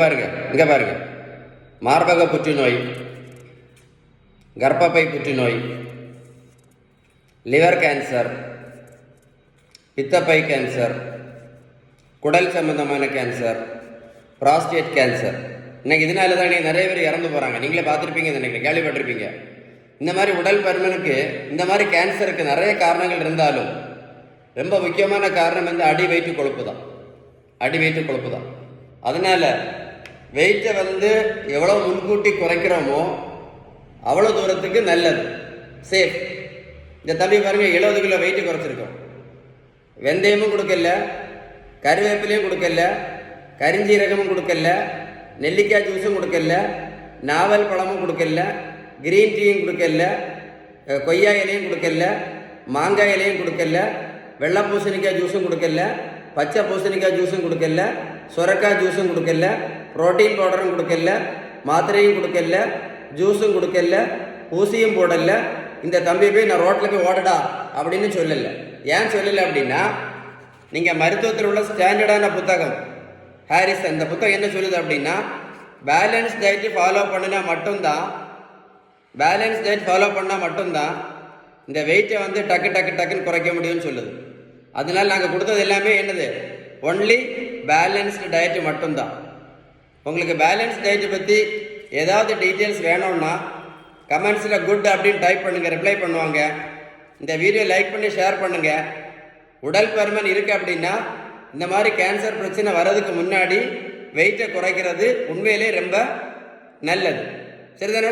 பாருங்க, இங்க பாருங்க. மார்பக புற்றுநோய், கர்ப்பப்பை புற்றுநோய், லிவர் கேன்சர், பித்தப்பை கேன்சர், குடல் சம்பந்தமான கேன்சர், ப்ராஸ்டேட் கேன்சர். இன்னைக்கு இதனால தான் நிறைய பேர் இறந்து போகிறாங்க. நீங்களே பார்த்துருப்பீங்க, நினைக்கிறேன், கேள்விப்பட்டிருப்பீங்க. இந்த மாதிரி உடல் பருமனுக்கு, இந்த மாதிரி கேன்சருக்கு நிறைய காரணங்கள் இருந்தாலும் ரொம்ப முக்கியமான காரணம் வந்து அடி வயிற்று கொழுப்பு தான். அடி வயிற்று கொழுப்பு தான். அதனால் வெயிட்டை வந்து எவ்வளோ முன்கூட்டி குறைக்கிறோமோ அவ்வளோ தூரத்துக்கு நல்லது, சேஃப். இந்த தம்பி பாருங்கள், 70 கிலோ வெயிட்டு குறைச்சிருக்கோம். வெந்தயமும் கொடுக்கல, கருவேப்பிலையும் கொடுக்கல, கரிஞ்சீரகமும் கொடுக்கல, நெல்லிக்காய் ஜூஸும் கொடுக்கல, நாவல் பழமும் கொடுக்கல, கிரீன் டீயும் கொடுக்கல, கொய்யா இலையும் கொடுக்கல, மாங்காய் இலையும் கொடுக்கல, வெள்ளை பூசணிக்காய் ஜூஸும் கொடுக்கல, பச்சை பூசணிக்காய் ஜூஸும் கொடுக்கல, சுரக்காய் ஜூஸும் கொடுக்கல, புரோட்டீன் பவுடரும் கொடுக்கல, மாத்திரையும் கொடுக்கல, ஜூஸும் கொடுக்கல, ஊசியும் போடல. இந்த தம்பி போய் நான் ரோட்டில் போய் ஓடடா அப்படின்னு சொல்லலை. ஏன் சொல்லலை அப்படின்னா, நீங்கள் மருத்துவத்தில் உள்ள ஸ்டாண்டர்டான புத்தகம் ஹாரிஸ், இந்த புத்தகம் என்ன சொல்லுது அப்படின்னா, பேலன்ஸ் டயட்டு ஃபாலோ பண்ணினா மட்டும்தான், பேலன்ஸ் டயட் ஃபாலோ பண்ணால் மட்டும்தான் இந்த வெயிட்டை வந்து டக்குன்னு குறைக்க முடியும்னு சொல்லுது. அதனால நாங்கள் கொடுத்தது எல்லாமே என்னது, ஒன்லி பேலன்ஸ்டு டயட்டு மட்டும்தான். உங்களுக்கு பேலன்ஸ் டயட்டை பற்றி ஏதாவது டீட்டெயில்ஸ் வேணும்னா கமெண்ட்ஸில் குட் அப்படின்னு டைப் பண்ணுங்கள், ரிப்ளை பண்ணுவாங்க. இந்த வீடியோ லைக் பண்ணி ஷேர் பண்ணுங்கள். உடல் பருமன் இருக்குது அப்படின்னா, இந்த மாதிரி கேன்சர் பிரச்சனை வர்றதுக்கு முன்னாடி வெயிட்டை குறைக்கிறது உண்மையிலே ரொம்ப நல்லது. சரிதானே?